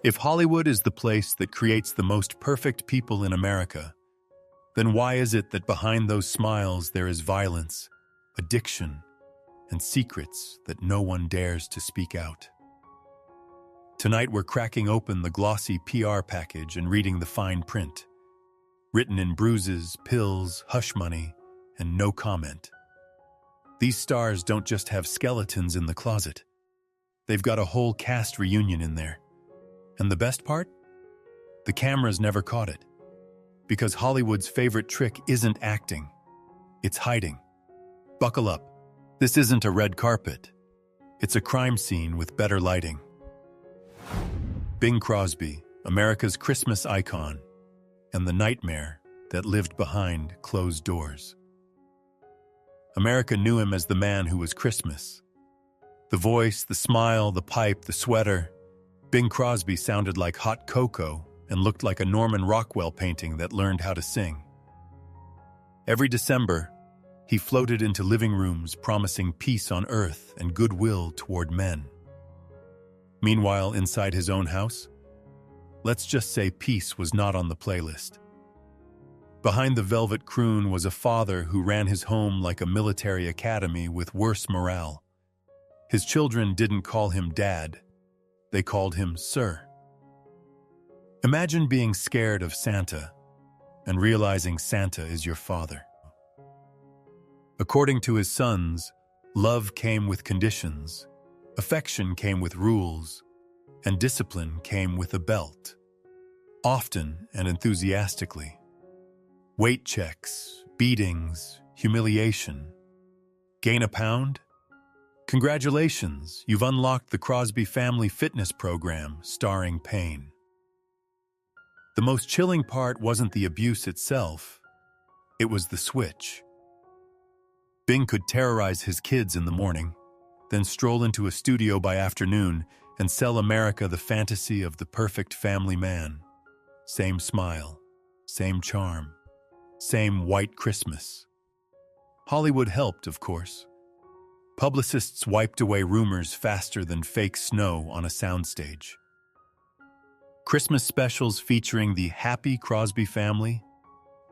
If Hollywood is the place that creates the most perfect people in America, then why is it that behind those smiles there is violence, addiction, and secrets that no one dares to speak out? Tonight we're cracking open the glossy PR package and reading the fine print, written in bruises, pills, hush money, and no comment. These stars don't just have skeletons in the closet. They've got a whole cast reunion in there. And the best part? The cameras never caught it. Because Hollywood's favorite trick isn't acting, it's hiding. Buckle up. This isn't a red carpet. It's a crime scene with better lighting. Bing Crosby, America's Christmas icon, and the nightmare that lived behind closed doors. America knew him as the man who was Christmas. The voice, the smile, the pipe, the sweater. Bing Crosby sounded like hot cocoa and looked like a Norman Rockwell painting that learned how to sing. Every December, he floated into living rooms promising peace on earth and goodwill toward men. Meanwhile, inside his own house, let's just say peace was not on the playlist. Behind the velvet croon was a father who ran his home like a military academy with worse morale. His children didn't call him Dad. They called him Sir. Imagine being scared of Santa and realizing Santa is your father. According to his sons, love came with conditions, affection came with rules, and discipline came with a belt, often and enthusiastically. Weight checks, beatings, humiliation. Gain a pound? Congratulations, you've unlocked the Crosby Family Fitness Program starring pain. The most chilling part wasn't the abuse itself, it was the switch. Bing could terrorize his kids in the morning, then stroll into a studio by afternoon and sell America the fantasy of the perfect family man. Same smile, same charm, same white Christmas. Hollywood helped, of course. Publicists wiped away rumors faster than fake snow on a soundstage. Christmas specials featuring the happy Crosby family,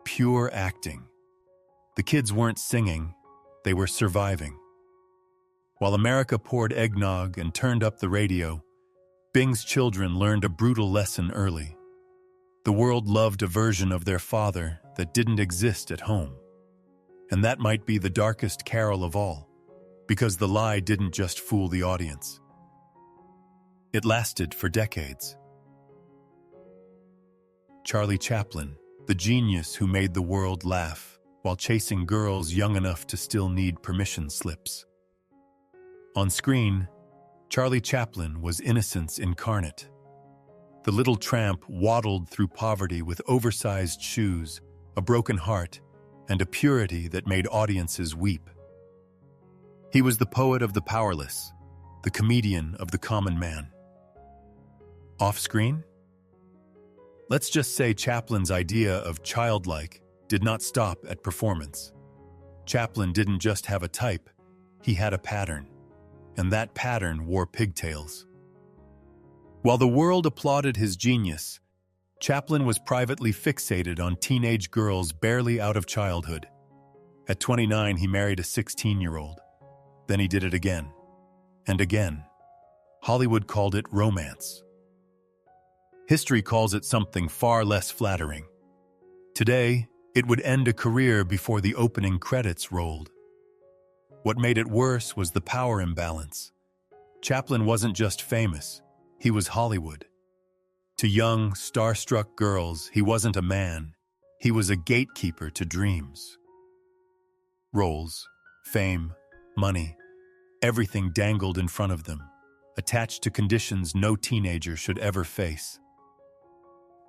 pure acting. The kids weren't singing, they were surviving. While America poured eggnog and turned up the radio, Bing's children learned a brutal lesson early. The world loved a version of their father that didn't exist at home. And that might be the darkest carol of all, because the lie didn't just fool the audience. It lasted for decades. Charlie Chaplin, the genius who made the world laugh while chasing girls young enough to still need permission slips. On screen, Charlie Chaplin was innocence incarnate. The little tramp waddled through poverty with oversized shoes, a broken heart, and a purity that made audiences weep. He was the poet of the powerless, the comedian of the common man. Off-screen? Let's just say Chaplin's idea of childlike did not stop at performance. Chaplin didn't just have a type, he had a pattern, and that pattern wore pigtails. While the world applauded his genius, Chaplin was privately fixated on teenage girls barely out of childhood. At 29, he married a 16-year-old. Then he did it again, and again. Hollywood called it romance. History calls it something far less flattering. Today, it would end a career before the opening credits rolled. What made it worse was the power imbalance. Chaplin wasn't just famous, he was Hollywood. To young, starstruck girls, he wasn't a man, he was a gatekeeper to dreams. Roles, fame, money, everything dangled in front of them, attached to conditions no teenager should ever face.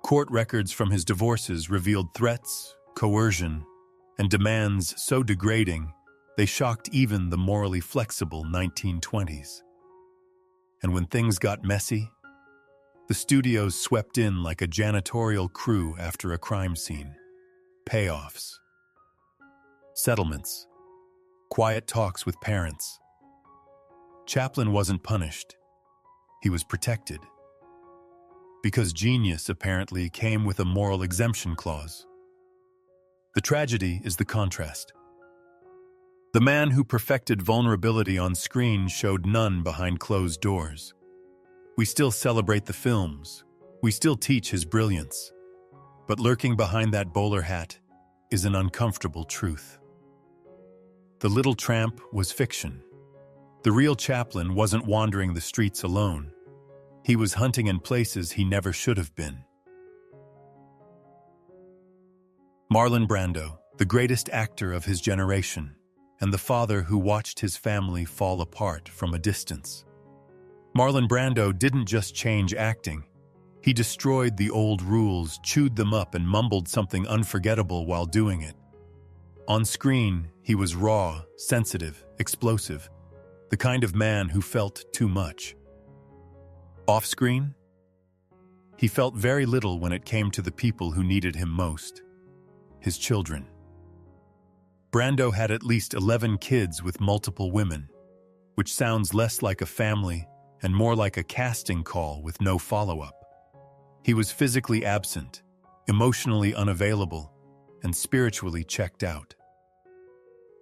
Court records from his divorces revealed threats, coercion, and demands so degrading they shocked even the morally flexible 1920s. And when things got messy, the studios swept in like a janitorial crew after a crime scene. Payoffs. Settlements. Quiet talks with parents. Chaplin wasn't punished. he was protected. Because genius apparently came with a moral exemption clause. The tragedy is the contrast. The man who perfected vulnerability on screen showed none behind closed doors. We still celebrate the films. We still teach his brilliance. But lurking behind that bowler hat is an uncomfortable truth. The Little Tramp was fiction. The real Chaplin wasn't wandering the streets alone. He was hunting in places he never should have been. Marlon Brando, the greatest actor of his generation, and the father who watched his family fall apart from a distance. Marlon Brando didn't just change acting. He destroyed the old rules, chewed them up, and mumbled something unforgettable while doing it. On screen, he was raw, sensitive, explosive, the kind of man who felt too much. Off-screen, he felt very little when it came to the people who needed him most, his children. Brando had at least 11 kids with multiple women, which sounds less like a family and more like a casting call with no follow-up. He was physically absent, emotionally unavailable, and spiritually checked out.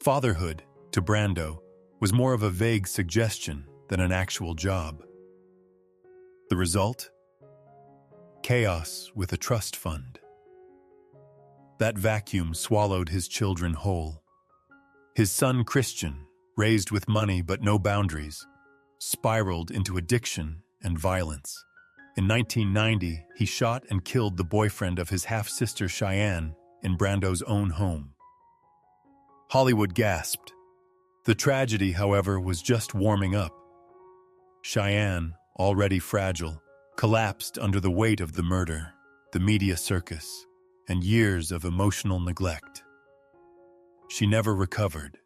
Fatherhood, to Brando, was more of a vague suggestion than an actual job. The result? Chaos with a trust fund. That vacuum swallowed his children whole. His son Christian, raised with money but no boundaries, spiraled into addiction and violence. In 1990, he shot and killed the boyfriend of his half-sister Cheyenne in Brando's own home. Hollywood gasped. The tragedy, however, was just warming up. Cheyenne, already fragile, collapsed under the weight of the murder, the media circus, and years of emotional neglect. She never recovered.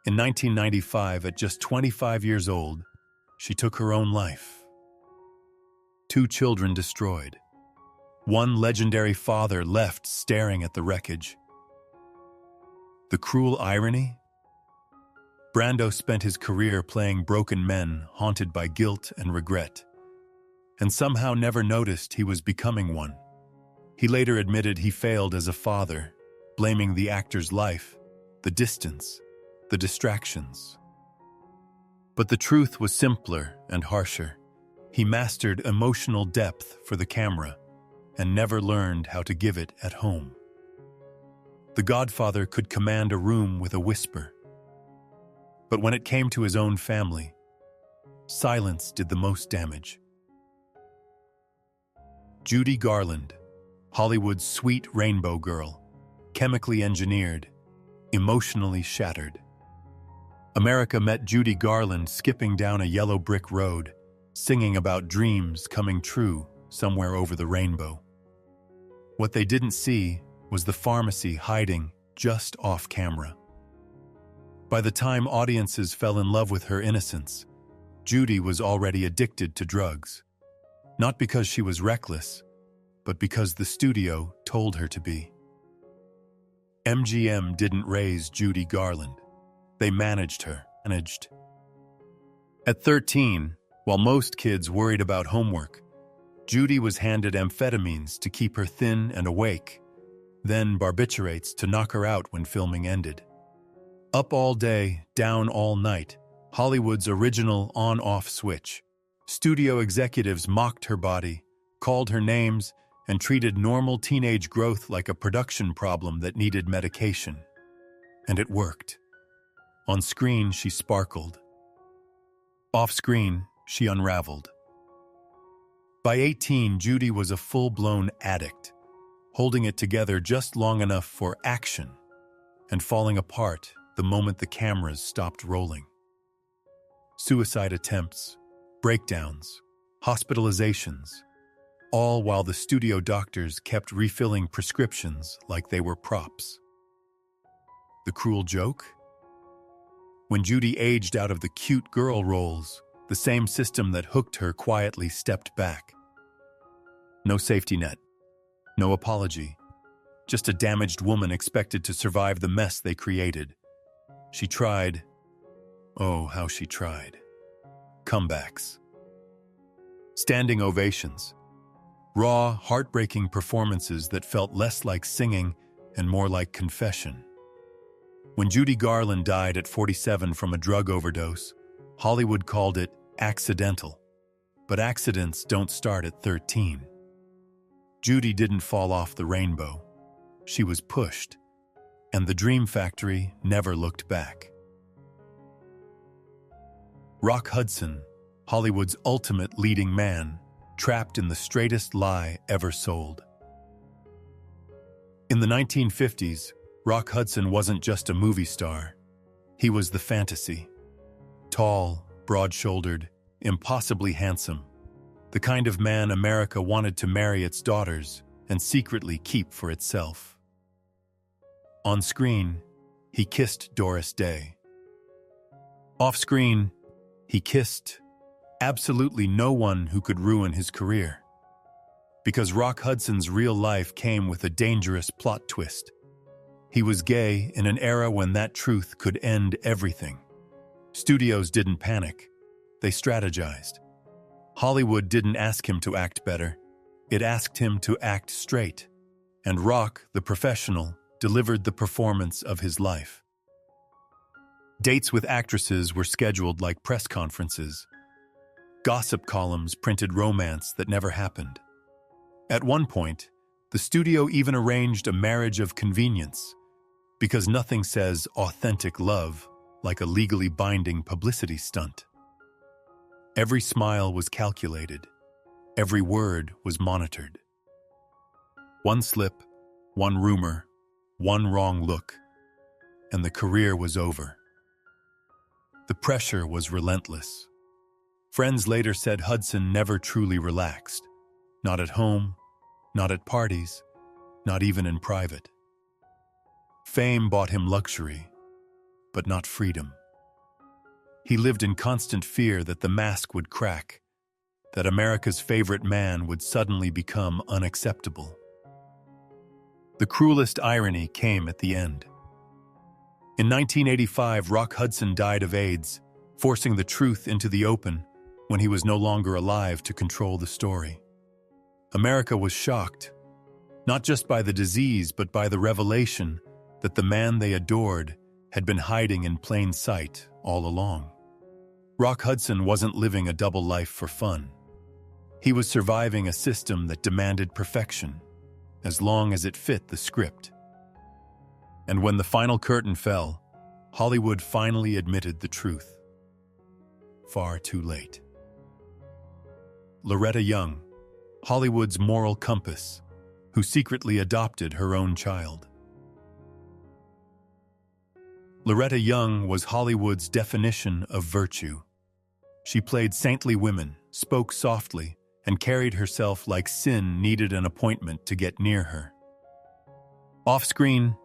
In 1995, at just 25 years old, she took her own life. 2 children destroyed. One legendary father left staring at the wreckage. The cruel irony? Brando spent his career playing broken men haunted by guilt and regret, and somehow never noticed he was becoming one. He later admitted he failed as a father, blaming the actor's life, the distance, the distractions. But the truth was simpler and harsher. He mastered emotional depth for the camera and never learned how to give it at home. The Godfather could command a room with a whisper. But when it came to his own family, silence did the most damage. Judy Garland, Hollywood's sweet rainbow girl, chemically engineered, emotionally shattered. America met Judy Garland skipping down a yellow brick road, singing about dreams coming true somewhere over the rainbow. What they didn't see was the pharmacy hiding just off camera. By the time audiences fell in love with her innocence, Judy was already addicted to drugs. Not because she was reckless, but because the studio told her to be. MGM didn't raise Judy Garland. They managed her. At 13, while most kids worried about homework, Judy was handed amphetamines to keep her thin and awake, then barbiturates to knock her out when filming ended. Up all day, down all night, Hollywood's original on-off switch. Studio executives mocked her body, called her names, and treated normal teenage growth like a production problem that needed medication. And it worked. On screen, she sparkled. Off screen, she unraveled. By 18, Judy was a full-blown addict, holding it together just long enough for action, and falling apart the moment the cameras stopped rolling. Suicide attempts, breakdowns, hospitalizations, all while the studio doctors kept refilling prescriptions like they were props. The cruel joke? When Judy aged out of the cute girl roles, the same system that hooked her quietly stepped back. No safety net, no apology, just a damaged woman expected to survive the mess they created. She tried. Oh, how she tried. Comebacks. Standing ovations. Raw, heartbreaking performances that felt less like singing and more like confession. When Judy Garland died at 47 from a drug overdose, Hollywood called it accidental. But accidents don't start at 13. Judy didn't fall off the rainbow. She was pushed, and the Dream Factory never looked back. Rock Hudson, Hollywood's ultimate leading man, trapped in the straightest lie ever sold. In the 1950s, Rock Hudson wasn't just a movie star. He was the fantasy. Tall, broad-shouldered, impossibly handsome. The kind of man America wanted to marry its daughters and secretly keep for itself. On screen, he kissed Doris Day. Off-screen, he kissed absolutely no one who could ruin his career. Because Rock Hudson's real life came with a dangerous plot twist. He was gay in an era when that truth could end everything. Studios didn't panic. They strategized. Hollywood didn't ask him to act better. It asked him to act straight. And Rock, the professional, delivered the performance of his life. Dates with actresses were scheduled like press conferences. Gossip columns printed romance that never happened. At one point, the studio even arranged a marriage of convenience, because nothing says authentic love like a legally binding publicity stunt. Every smile was calculated. Every word was monitored. One slip, one rumor, one wrong look, and the career was over. The pressure was relentless. Friends later said Hudson never truly relaxed. Not at home, not at parties, not even in private. Fame bought him luxury, but not freedom. He lived in constant fear that the mask would crack, that America's favorite man would suddenly become unacceptable. The cruelest irony came at the end. In 1985, Rock Hudson died of AIDS, forcing the truth into the open when he was no longer alive to control the story. America was shocked, not just by the disease, but by the revelation that the man they adored had been hiding in plain sight all along. Rock Hudson wasn't living a double life for fun. He was surviving a system that demanded perfection, as long as it fit the script. And when the final curtain fell, Hollywood finally admitted the truth. Far too late. Loretta Young, Hollywood's moral compass, who secretly adopted her own child. Loretta Young was Hollywood's definition of virtue. She played saintly women, spoke softly, and carried herself like sin needed an appointment to get near her. Off-screen,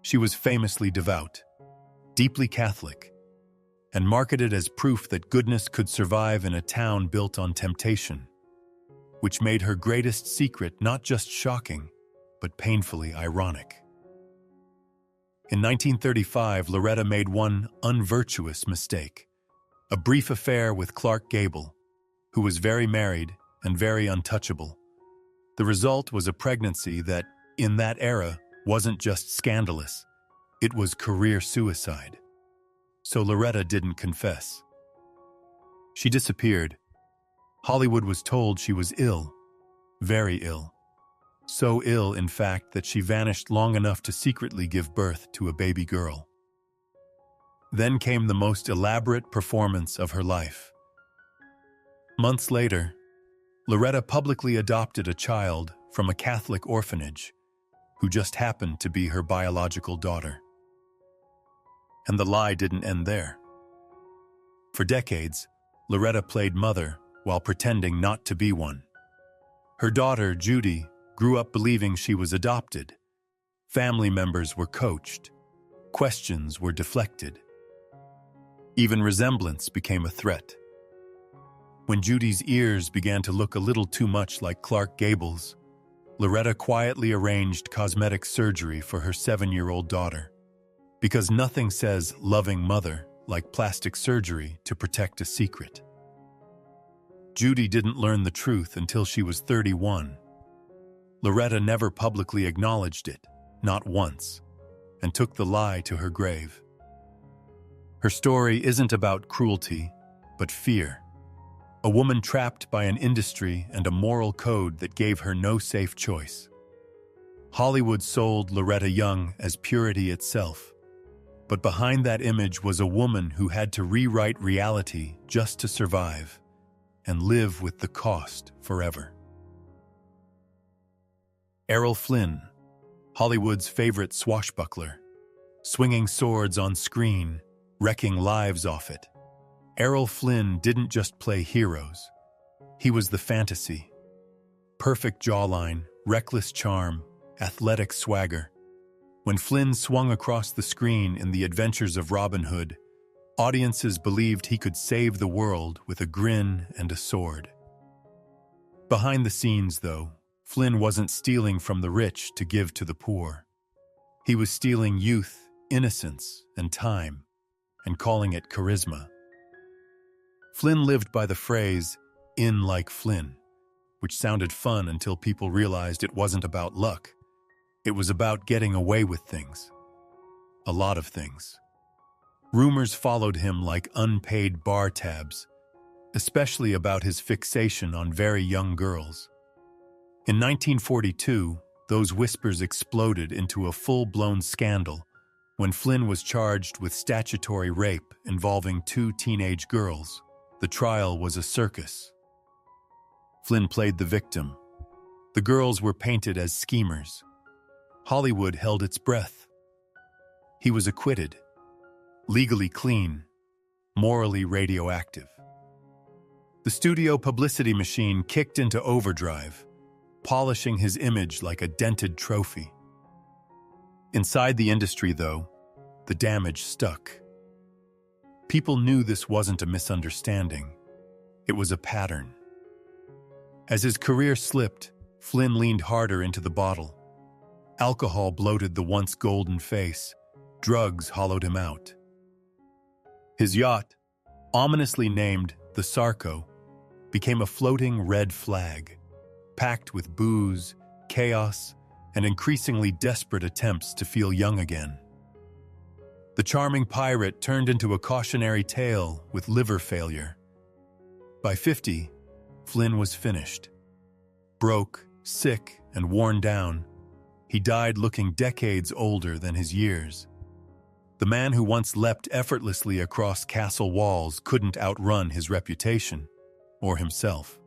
she was famously devout, deeply Catholic, and marketed as proof that goodness could survive in a town built on temptation, which made her greatest secret not just shocking, but painfully ironic. In 1935, Loretta made one unvirtuous mistake, a brief affair with Clark Gable, who was very married and very untouchable. The result was a pregnancy that, in that era, wasn't just scandalous, it was career suicide. So Loretta didn't confess. She disappeared. Hollywood was told she was ill, very ill. So ill, in fact, that she vanished long enough to secretly give birth to a baby girl. Then came the most elaborate performance of her life. Months later, Loretta publicly adopted a child from a Catholic orphanage who just happened to be her biological daughter. And the lie didn't end there. For decades, Loretta played mother while pretending not to be one. Her daughter, Judy, grew up believing she was adopted. Family members were coached. Questions were deflected. Even resemblance became a threat. When Judy's ears began to look a little too much like Clark Gable's, Loretta quietly arranged cosmetic surgery for her 7-year-old daughter. Because nothing says loving mother like plastic surgery to protect a secret. Judy didn't learn the truth until she was 31. Loretta never publicly acknowledged it, not once, and took the lie to her grave. Her story isn't about cruelty, but fear. A woman trapped by an industry and a moral code that gave her no safe choice. Hollywood sold Loretta Young as purity itself, but behind that image was a woman who had to rewrite reality just to survive and live with the cost forever. Errol Flynn, Hollywood's favorite swashbuckler, swinging swords on screen, wrecking lives off it. Errol Flynn didn't just play heroes. He was the fantasy. Perfect jawline, reckless charm, athletic swagger. When Flynn swung across the screen in The Adventures of Robin Hood, audiences believed he could save the world with a grin and a sword. Behind the scenes, though, Flynn wasn't stealing from the rich to give to the poor. He was stealing youth, innocence, and time, and calling it charisma. Flynn lived by the phrase, "in like Flynn," which sounded fun until people realized it wasn't about luck. It was about getting away with things. A lot of things. Rumors followed him like unpaid bar tabs, especially about his fixation on very young girls. In 1942, those whispers exploded into a full-blown scandal when Flynn was charged with statutory rape involving 2 teenage girls. The trial was a circus. Flynn played the victim. The girls were painted as schemers. Hollywood held its breath. He was acquitted, legally clean, morally radioactive. The studio publicity machine kicked into overdrive, polishing his image like a dented trophy. Inside the industry, though, the damage stuck. People knew this wasn't a misunderstanding. It was a pattern. As his career slipped, Flynn leaned harder into the bottle. Alcohol bloated the once golden face. Drugs hollowed him out. His yacht, ominously named the Sarco, became a floating red flag, packed with booze, chaos, and increasingly desperate attempts to feel young again. The charming pirate turned into a cautionary tale with liver failure. By 50, Flynn was finished. Broke, sick, and worn down, he died looking decades older than his years. The man who once leapt effortlessly across castle walls couldn't outrun his reputation, or himself.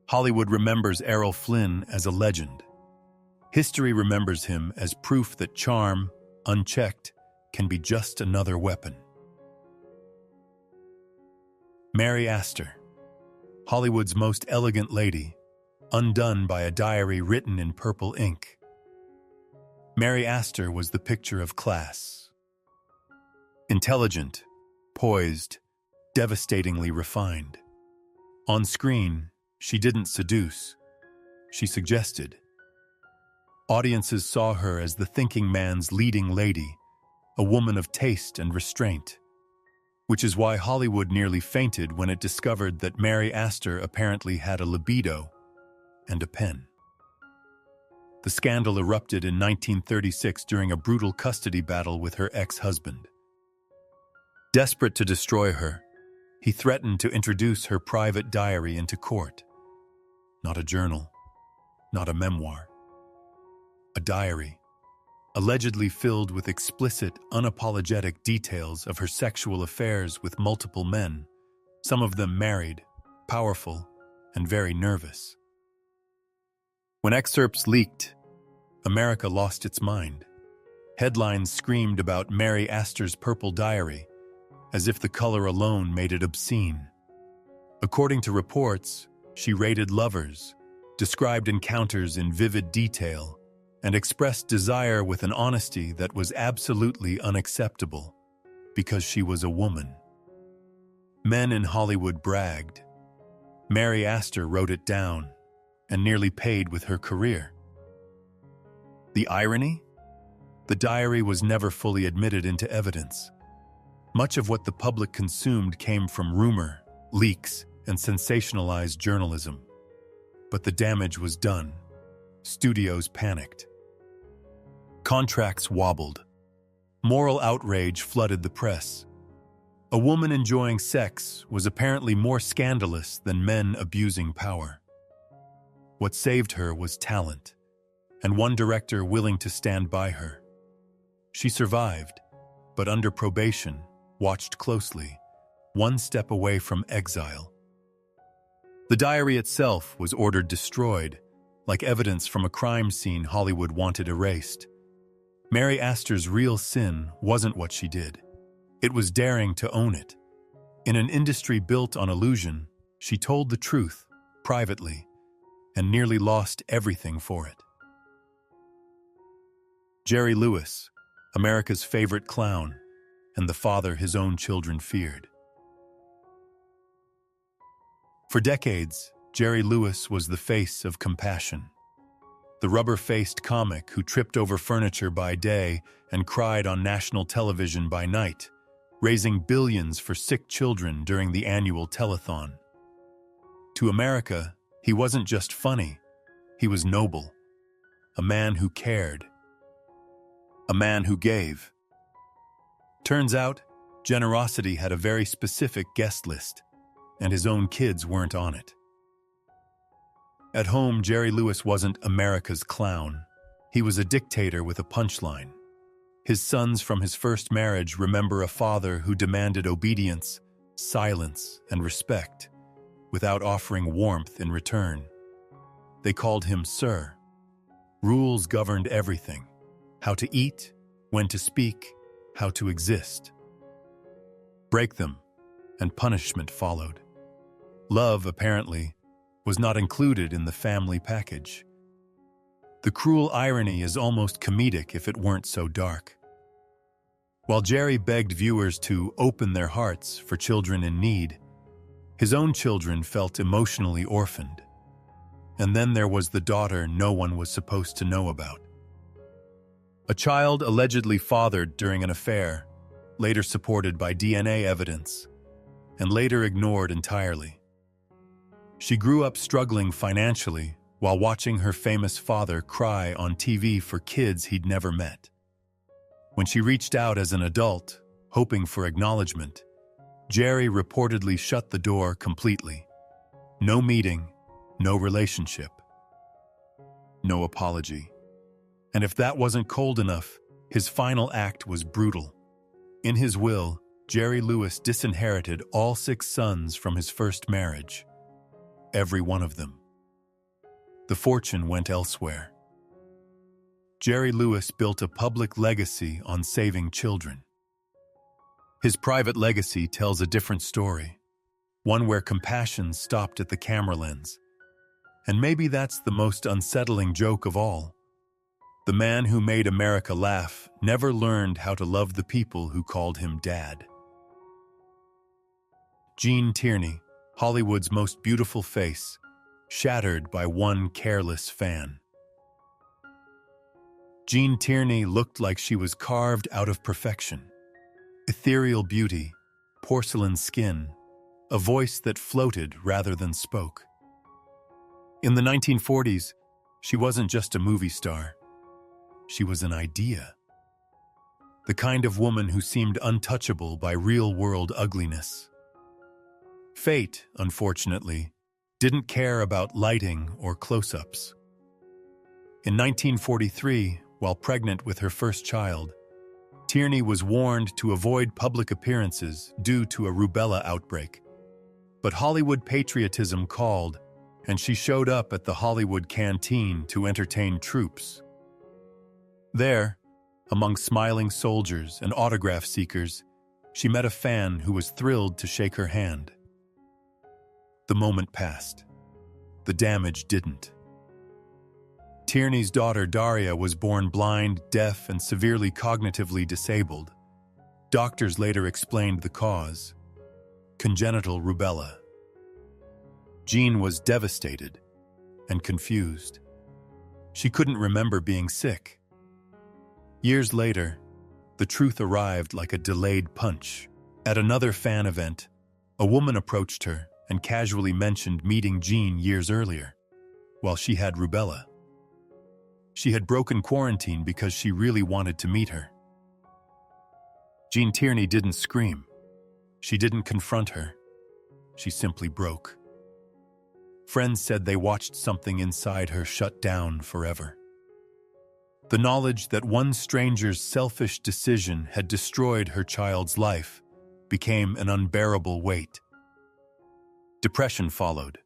Hollywood remembers Errol Flynn as a legend. History remembers him as proof that charm, unchecked, can be just another weapon. Mary Astor, Hollywood's most elegant lady, undone by a diary written in purple ink. Mary Astor was the picture of class. Intelligent, poised, devastatingly refined. On screen, she didn't seduce. She suggested. Audiences saw her as the thinking man's leading lady, a woman of taste and restraint, which is why Hollywood nearly fainted when it discovered that Mary Astor apparently had a libido and a pen. The scandal erupted in 1936 during a brutal custody battle with her ex-husband. Desperate to destroy her, he threatened to introduce her private diary into court. Not a journal, not a memoir. A diary, allegedly filled with explicit, unapologetic details of her sexual affairs with multiple men, some of them married, powerful, and very nervous. When excerpts leaked, America lost its mind. Headlines screamed about Mary Astor's purple diary, as if the color alone made it obscene. According to reports, she rated lovers, described encounters in vivid detail, and expressed desire with an honesty that was absolutely unacceptable because she was a woman. Men in Hollywood bragged. Mary Astor wrote it down and nearly paid with her career. The irony? The diary was never fully admitted into evidence. Much of what the public consumed came from rumor, leaks, and sensationalized journalism. But the damage was done. Studios panicked. Contracts wobbled. Moral outrage flooded the press. A woman enjoying sex was apparently more scandalous than men abusing power. What saved her was talent, and one director willing to stand by her. She survived, but under probation, watched closely, one step away from exile. The diary itself was ordered destroyed, like evidence from a crime scene Hollywood wanted erased. Mary Astor's real sin wasn't what she did. It was daring to own it. In an industry built on illusion, she told the truth, privately, and nearly lost everything for it. Jerry Lewis, America's favorite clown, and the father his own children feared. For decades, Jerry Lewis was the face of compassion. The rubber-faced comic who tripped over furniture by day and cried on national television by night, raising billions for sick children during the annual telethon. To America, he wasn't just funny, he was noble. A man who cared. A man who gave. Turns out, generosity had a very specific guest list, and his own kids weren't on it. At home, Jerry Lewis wasn't America's clown. He was a dictator with a punchline. His sons from his first marriage remember a father who demanded obedience, silence, and respect, without offering warmth in return. They called him Sir. Rules governed everything: how to eat, when to speak, how to exist. Break them, and punishment followed. Love, apparently, was not included in the family package. The cruel irony is almost comedic if it weren't so dark. While Jerry begged viewers to open their hearts for children in need, his own children felt emotionally orphaned. And then there was the daughter no one was supposed to know about. A child allegedly fathered during an affair, later supported by DNA evidence, and later ignored entirely. She grew up struggling financially while watching her famous father cry on TV for kids he'd never met. When she reached out as an adult, hoping for acknowledgement, Jerry reportedly shut the door completely. No meeting, no relationship, no apology. And if that wasn't cold enough, his final act was brutal. In his will, Jerry Lewis disinherited all 6 sons from his first marriage. Every one of them. The fortune went elsewhere. Jerry Lewis built a public legacy on saving children. His private legacy tells a different story, one where compassion stopped at the camera lens. And maybe that's the most unsettling joke of all. The man who made America laugh never learned how to love the people who called him Dad. Tierney, Hollywood's most beautiful face, shattered by one careless fan. Tierney looked like she was carved out of perfection. Ethereal beauty, porcelain skin, a voice that floated rather than spoke. In the 1940s, she wasn't just a movie star. She was an idea. The kind of woman who seemed untouchable by real-world ugliness. Fate, unfortunately, didn't care about lighting or close-ups. In 1943, while pregnant with her first child, Tierney was warned to avoid public appearances due to a rubella outbreak. But Hollywood patriotism called, and she showed up at the Hollywood canteen to entertain troops. There, among smiling soldiers and autograph seekers, she met a fan who was thrilled to shake her hand. The moment passed. The damage didn't. Tierney's daughter Daria was born blind, deaf, and severely cognitively disabled. Doctors later explained the cause: congenital rubella. Jean was devastated and confused. She couldn't remember being sick. Years later, the truth arrived like a delayed punch. At another fan event, a woman approached her and casually mentioned meeting Jean years earlier, while she had rubella. She had broken quarantine because she really wanted to meet her. Jean Tierney didn't scream. She didn't confront her. She simply broke. Friends said they watched something inside her shut down forever. The knowledge that one stranger's selfish decision had destroyed her child's life became an unbearable weight. Depression followed,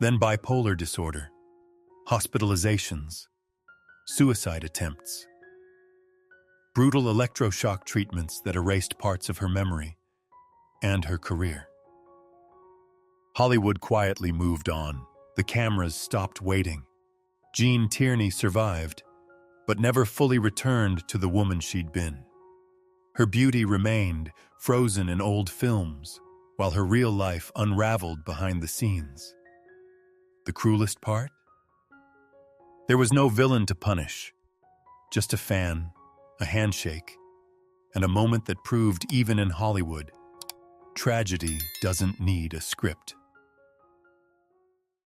then bipolar disorder, hospitalizations, suicide attempts, brutal electroshock treatments that erased parts of her memory and her career. Hollywood quietly moved on. The cameras stopped waiting. Jean Tierney survived, but never fully returned to the woman she'd been. Her beauty remained frozen in old films, while her real life unraveled behind the scenes. The cruelest part? There was no villain to punish, just a fan, a handshake, and a moment that proved even in Hollywood, tragedy doesn't need a script.